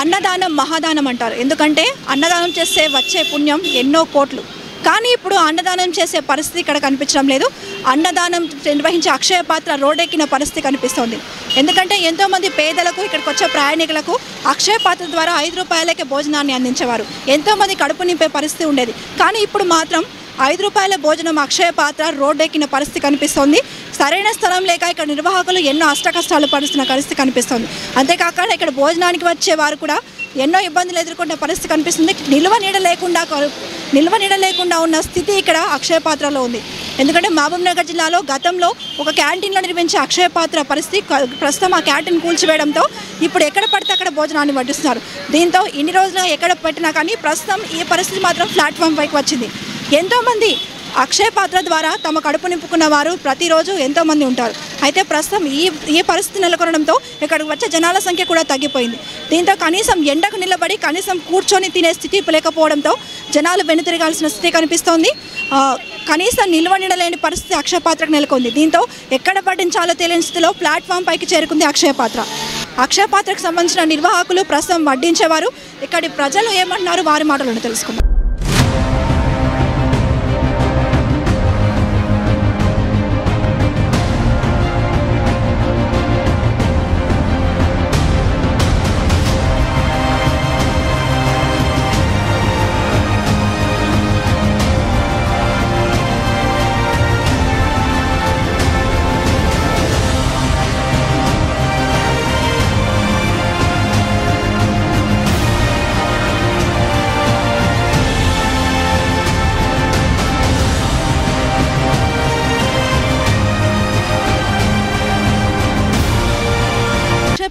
అన్నదానం మహాదానం అంటారు. ఎందుకంటే అన్నదానం చేస్తే వచ్చే పుణ్యం ఎన్నో కోట్లు. కానీ ఇప్పుడు అన్నదానం చేసే పరిస్థితి ఇక్కడ కనిపించడం లేదు. అన్నదానం నిర్వహించే అక్షయ పాత్ర రోడ్డెక్కిన పరిస్థితి కనిపిస్తోంది. ఎందుకంటే ఎంతోమంది పేదలకు ఇక్కడికి వచ్చే ప్రయాణికులకు అక్షయ పాత్ర ద్వారా 5 రూపాయలకే భోజనాన్ని అందించేవారు. ఎంతోమంది కడుపు నింపే పరిస్థితి ఉండేది. కానీ ఇప్పుడు మాత్రం 5 రూపాయల భోజనం అక్షయ పాత్ర రోడ్డెక్కిన పరిస్థితి కనిపిస్తోంది. సరైన స్థలం లేక ఇక్కడ నిర్వాహకులు ఎన్నో అష్టకష్టాలు పడుతున్న పరిస్థితి కనిపిస్తుంది. అంతేకాకుండా ఇక్కడ భోజనానికి వచ్చే వారు కూడా ఎన్నో ఇబ్బందులు ఎదుర్కొనే పరిస్థితి కనిపిస్తుంది. నిల్వ నీడ లేకుండా ఉన్న స్థితి ఇక్కడ అక్షయ పాత్రలో ఉంది. ఎందుకంటే మహబూబ్నగర్ జిల్లాలో గతంలో ఒక క్యాంటీన్లో నిర్మించే అక్షయ పాత్ర పరిస్థితి ప్రస్తుతం ఆ క్యాంటీన్ కూల్చివేయడంతో ఇప్పుడు ఎక్కడ పడితే అక్కడ భోజనాన్ని వడ్డిస్తున్నారు. దీంతో ఇన్ని రోజులుగా ఎక్కడ పెట్టినా కానీ ప్రస్తుతం ఈ పరిస్థితి మాత్రం ప్లాట్ఫామ్ పైకి వచ్చింది. ఎంతోమంది అక్షయ పాత్ర ద్వారా తమ కడుపు నింపుకున్న వారు ప్రతిరోజు ఎంతోమంది ఉంటారు. అయితే ప్రస్తుతం ఈ పరిస్థితి నెలకొనడంతో ఇక్కడికి వచ్చే జనాల సంఖ్య కూడా తగ్గిపోయింది. దీంతో కనీసం ఎండకు నిలబడి కనీసం కూర్చొని తినే స్థితి లేకపోవడంతో జనాలు వెనుతిరగాల్సిన స్థితి కనిపిస్తోంది. కనీసం నిల్వ నిడలేని పరిస్థితి అక్షయ పాత్రకు నెలకొంది. దీంతో ఎక్కడ పట్టించాలో తెలియని స్థితిలో ప్లాట్ఫామ్ పైకి చేరుకుంది అక్షయ పాత్ర. అక్షయ పాత్రకు సంబంధించిన నిర్వాహకులు ప్రస్తుతం వడ్డించేవారు. ఇక్కడి ప్రజలు ఏమంటున్నారు వారి మాటలను తెలుసుకుందాం.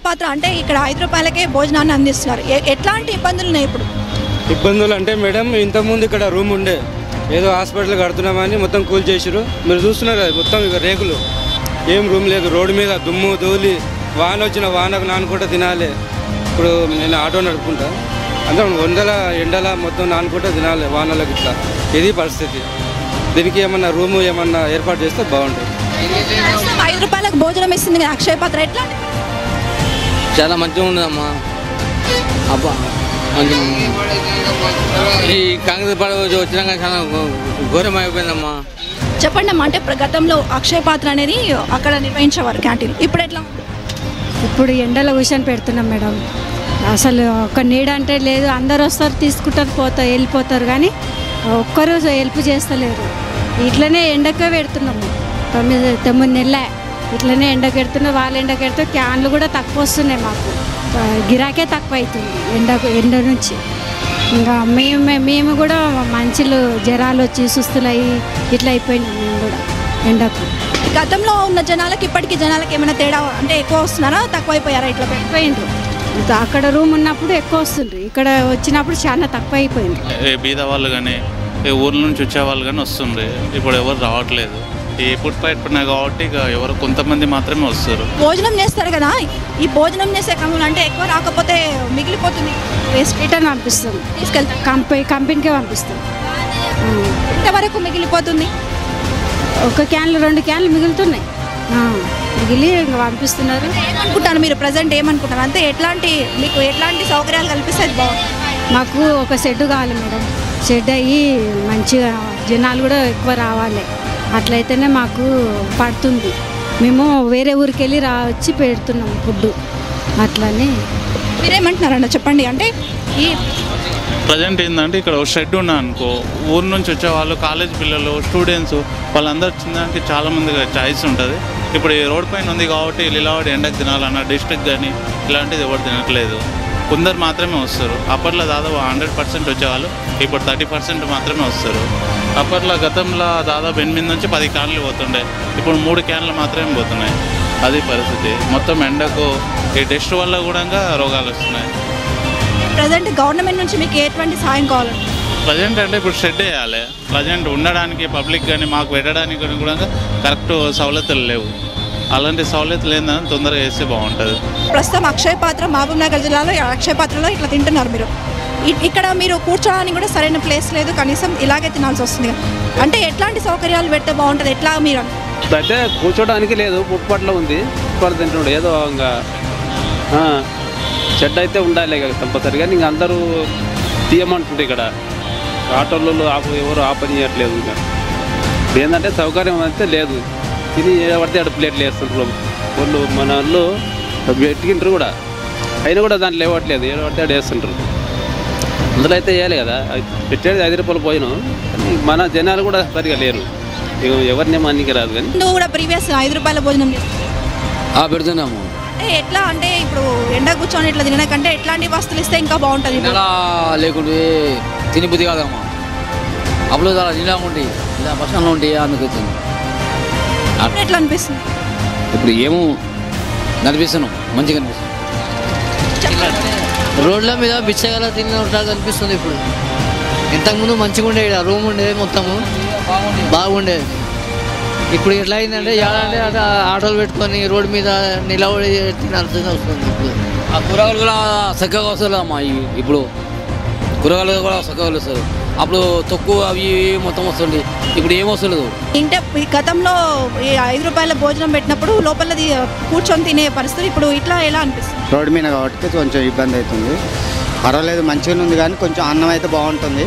పాత్ర అంటే ఇక్కడ 5 రూపాయలకే భోజనాన్ని అందిస్తున్నారు. ఎట్లాంటి ఇబ్బందులు ఉన్నాయి ఇప్పుడు? ఇబ్బందులు అంటే మేడం ఇంతకుముందు ఇక్కడ రూమ్ ఉండే ఏదో హాస్పిటల్ కడుతున్నామని మొత్తం కూల్ చేసారు. మీరు చూస్తున్నారు కదా మొత్తం ఇక రేకులు, ఏం రూమ్ లేదు. రోడ్డు మీద దుమ్ము ధూళి, వాన వచ్చిన వానకు నానుకుంటా తినాలి. ఇప్పుడు నేను ఆటో నడుపుకుంటా అంటే ఎండల మొత్తం నానుకుంటా తినాలి వానలకు. ఇట్లా ఇది పరిస్థితి. దీనికి ఏమన్నా రూము ఏమన్నా ఏర్పాటు చేస్తే బాగుంటుంది. 5 రూపాయలకు భోజనం ఇస్తుంది అక్షయ పాత్ర, ఎట్లా? చాలా మంచిగా ఉండదమ్మా. అబ్బా ఈ కాంగ్రెస్ పార్టీ వచ్చినాక చాలా ఘోరం అయిపోయిందమ్మా. చెప్పండి అమ్మా, అంటే గతంలో అక్షయ పాత్ర అనేది అక్కడ నిర్వహించేవారు క్యాంటీన్, ఇప్పుడు ఎట్లా? ఇప్పుడు ఎండలో విషయం పెడుతున్నాం మేడం. అసలు ఒక నీడ అంటే లేదు. అందరు వస్తారు, తీసుకుంటారు, వెళ్ళిపోతారు. కానీ ఒక్కరు హెల్ప్ చేస్తలేరు. ఇట్లనే ఎండకే పెడుతున్నాము. 9 నెలలే ఇట్లనే ఎండకు పెడుతున్నాం. వాళ్ళు ఎండకు పెడితే క్యాన్లు కూడా తక్కువ వస్తున్నాయి. మాకు గిరాకే తక్కువ అవుతుంది ఎండ నుంచి. ఇంకా మేము కూడా మంచులు జ్వరాలు వచ్చి సుస్తులయ్యి ఇట్లా అయిపోయింది. మేము కూడా ఎండకు గతంలో ఉన్న జనాలకి ఇప్పటికీ జనాలకి ఏమైనా తేడా అంటే ఎక్కువ వస్తున్నారా తక్కువ అయిపోయారా? ఇట్లా అయిపోయిండ్రు. అక్కడ రూమ్ ఉన్నప్పుడు ఎక్కువ వస్తుండ్రు, ఇక్కడ వచ్చినప్పుడు చాలా తక్కువ అయిపోయింది. బీద వాళ్ళు కానీ ఊర్ల నుంచి వచ్చే వాళ్ళు కానీ వస్తుండ్రు. ఇప్పుడు ఎవరు రావట్లేదు. ఈ ఫుడ్ ఫైట్ పడినా కాబట్టి ఇక ఎవరు కొంతమంది మాత్రమే వస్తారు. భోజనం చేస్తారు కదా, ఈ భోజనం చేసే క్రమంలో అంటే ఎక్కువ రాకపోతే మిగిలిపోతుంది, రిటర్న్ పంపిస్తాం, తీసుకెళ్తాం, కంపెనీకే పంపిస్తాం. ఇంతవరకు మిగిలిపోతుంది. 1 క్యాన్లు 2 క్యాన్లు మిగులుతున్నాయి. మిగిలి ఇంకా పంపిస్తున్నారు. ఏమనుకుంటారు మీరు ప్రజెంట్ ఏమనుకుంటారు? అంటే మీకు ఎట్లాంటి సౌకర్యాలు కల్పిస్తే బాగుంటుంది? మాకు ఒక షెడ్ కావాలి మేడం. షెడ్ అయ్యి మంచిగా జనాలు కూడా ఎక్కువ రావాలి. అట్లయితేనే మాకు పడుతుంది. మేము వేరే ఊరికి వెళ్ళి వచ్చి పెడుతున్నాం ఫుడ్. అట్లని మీరేమంటున్నారన్న చెప్పండి. అంటే ఈ ప్రజెంట్ ఏంటంటే ఇక్కడ ఒక షెడ్ ఉన్నా అనుకో, ఊరు నుంచి వచ్చే వాళ్ళు, కాలేజ్ పిల్లలు, స్టూడెంట్స్ వాళ్ళందరూ తినడానికి చాలామంది చాయిస్ ఉంటుంది. ఇప్పుడు ఈ రోడ్ పైన ఉంది కాబట్టి లీలావాడి ఎండకు తినాలన్న డిస్ట్రిక్ట్ కానీ ఇలాంటిది ఎవరు తినట్లేదు. కొందరు మాత్రమే వస్తారు. అప్పట్లో దాదాపు 100% వచ్చేవాళ్ళు, ఇప్పుడు 30% మాత్రమే వస్తారు. అప్పట్లో గతంలో దాదాపు 8 నుంచి 10 క్యాన్లు పోతుండే, ఇప్పుడు 3 క్యాన్లు మాత్రమే పోతున్నాయి. అది పరిస్థితి. మొత్తం ఎండకు ఈ డస్ట్ వల్ల కూడా రోగాలు వస్తున్నాయి. ప్రజెంట్ గవర్నమెంట్ నుంచి మీకు ఎటువంటి సాయం కావాలి? ప్రజెంట్ అంటే ఇప్పుడు షెడ్ వేయాలి. ప్రజెంట్ ఉండడానికి పబ్లిక్ కానీ మాకు పెట్టడానికి కూడా కరెక్ట్ సవలతులు లేవు. అలాంటి సవలతులు ఏందని తొందరగా వేస్తే బాగుంటుంది. ప్రస్తుతం అక్షయ పాత్ర మహబూబ్నగర్ జిల్లాలో అక్షయ పాత్రలో ఇట్లా తింటున్నారు మీరు. ఇక్కడ మీరు కూర్చోడానికి కూడా సరైన ప్లేస్ లేదు, కనీసం ఇలాగే తినాల్సి వస్తుంది. అంటే ఎట్లాంటి సౌకర్యాలు పెడితే బాగుంటుంది? ఎట్లా మీరు అయితే కూర్చోడానికి లేదు, ఫుట్పాత్లో ఉంది. ఫుట్పాత్ తింటున్నాడు ఏదో ఇంకా షెడ్ అయితే ఉండాలి కంపల్సరీగా. ఇంక అందరూ తీయమంటుంటే ఇక్కడ ఆటోలలో ఎవరు ఆపని చేయట్లేదు. ఇంకా ఏంటంటే సౌకర్యం అయితే లేదు. తిని పడితే అక్కడ ప్లేట్లు వేస్తుంటారు వాళ్ళు. మన వాళ్ళు పెట్టింటారు కూడా, అయినా కూడా దాంట్లో ఇవ్వట్లేదు. పడితే అక్కడ వేస్తుంటారు. అందులో అయితే వేయాలి కదా, పెట్టేది 5 రూపాయలు పోయిన. మన జనాలు కూడా సరిగా లేరు. ఎవరిని మనకి రాదు. కానీ నువ్వు కూడా ప్రీవియస్ 5 రూపాయల భోజనం పెడుతున్నాము. అంటే ఎట్లా అంటే ఇప్పుడు ఎండ కూర్చొని ఇట్లా తినకంటే ఎట్లాంటి వస్తువులు ఇస్తే ఇంకా బాగుంటుంది? ఇలా లేకుంటే తిని బుద్ధి కాదమ్మా. అప్పుడు ఇలా ఉండి ఇలా పక్షంలో ఉండి అందుకు ఎట్లా అనిపిస్తుంది? ఇప్పుడు ఏమో కనిపిస్తున్నాం, మంచిగా కనిపిస్తుంది. రోడ్ల మీద బిచ్చగల తిన్నట్టు కనిపిస్తుంది. ఇప్పుడు ఇంతకుముందు మంచిగా ఉండేది, రూమ్ ఉండేది మొత్తము బాగుండేది. ఇప్పుడు ఎట్లా అయిందంటే ఎలాంటి ఆటోలు పెట్టుకొని రోడ్డు మీద నిలబడి తినాల్సింది వస్తుంది. ఇప్పుడు ఆ కూరగాయలు కూడా చక్కగా వస్తుంది అమ్మా. ఇప్పుడు కూరగాయలు కూడా చక్కగా వస్తారు. అప్పుడు తక్కువ అవి మొత్తం వస్తుంది. ఇప్పుడు ఏం వస్తలేదు. ఇంటే గతంలో ఈ 5 రూపాయల భోజనం పెట్టినప్పుడు లోపలది కూర్చొని తినే పరిస్థితి ఇప్పుడు ఇట్లా ఎలా అనిపిస్తుంది? రోడ్డు మీద కాబట్టి కొంచెం ఇబ్బంది అవుతుంది. పర్వాలేదు, మంచిగా ఉంది. కానీ కొంచెం అన్నం అయితే బాగుంటుంది,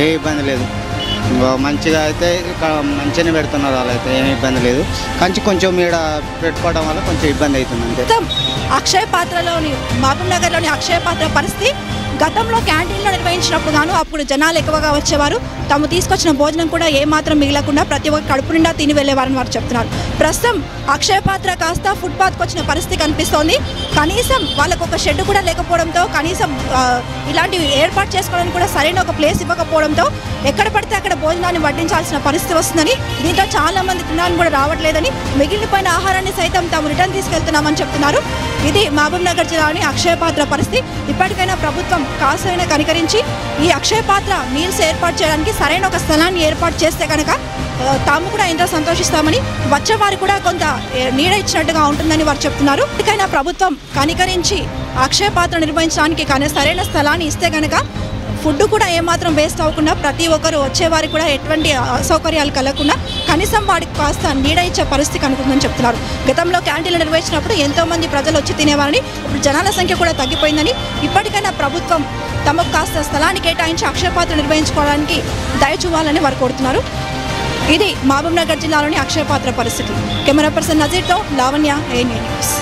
ఏ ఇబ్బంది లేదు. మంచిగా అయితే మంచిగానే పెడుతున్నారు, వాళ్ళైతే ఏమి ఇబ్బంది లేదు. కానీ కొంచెం ఈడ పెట్టుకోవడం వల్ల కొంచెం ఇబ్బంది అవుతుంది అంతే. అక్షయ పాత్రలోని మహబూబ్ నగర్లోని అక్షయ పాత్ర పరిస్థితి గతంలో క్యాంటీన్లో నిర్వహించినప్పుడు గాను అప్పుడు జనాలు ఎక్కువగా వచ్చేవారు. తాము తీసుకొచ్చిన భోజనం కూడా ఏమాత్రం మిగలకుండా ప్రతి ఒక్క కడుపు నిండా తిని వెళ్ళేవారని వారు చెప్తున్నారు. ప్రస్తుతం అక్షయ పాత్ర కాస్త ఫుట్పాత్కి వచ్చిన పరిస్థితి కనిపిస్తోంది. కనీసం వాళ్ళకు ఒక షెడ్ కూడా లేకపోవడంతో, కనీసం ఇలాంటివి ఏర్పాటు చేసుకోవడానికి కూడా సరైన ఒక ప్లేస్ ఇవ్వకపోవడంతో ఎక్కడ పడితే అక్కడ భోజనాన్ని వడ్డించాల్సిన పరిస్థితి వస్తుందని, దీంతో చాలా మంది తినడానికి కూడా రావట్లేదని, మిగిలిపోయిన ఆహారాన్ని సైతం తాము రిటర్న్ తీసుకెళ్తున్నామని చెప్తున్నారు. ఇది మహబూబ్ నగర్ జిల్లాలోని అక్షయ పాత్ర పరిస్థితి. ఇప్పటికైనా ప్రభుత్వం కాస్త కనికరించి ఈ అక్షయ పాత్ర మీల్స్ ఏర్పాటు చేయడానికి సరైన ఒక స్థలాన్ని ఏర్పాటు చేస్తే కనుక తాము కూడా ఎంతో సంతోషిస్తామని, వచ్చేవారు కూడా కొంత నీడ ఇచ్చినట్టుగా ఉంటుందని వారు చెప్తున్నారు. ఇప్పటికైనా ప్రభుత్వం కనికరించి అక్షయ పాత్ర నిర్వహించడానికి కానీ సరైన స్థలాన్ని ఇస్తే కనుక ఫుడ్ కూడా ఏమాత్రం వేస్ట్ అవ్వకుండా ప్రతి ఒక్కరు వచ్చేవారికి కూడా ఎటువంటి అసౌకర్యాలు కలగకుండా కనీసం వాడికి కాస్త నీడ ఇచ్చే పరిస్థితి కనుకుందని చెప్తున్నారు. గతంలో క్యాంటీన్లు నిర్వహించినప్పుడు ఎంతోమంది ప్రజలు వచ్చి తినేవారని, ఇప్పుడు జనాల సంఖ్య కూడా తగ్గిపోయిందని, ఇప్పటికైనా ప్రభుత్వం తమకు కాస్త స్థలాన్ని కేటాయించి అక్షయ పాత్ర నిర్వహించుకోవడానికి దయ చూపాలని వారు కోరుతున్నారు. ఇది మహబూబ్ నగర్ జిల్లాలోని అక్షయ పాత్ర పరిస్థితి. కెమెరా పర్సన్ నజీర్తో లావణ్య, ANN న్యూస్.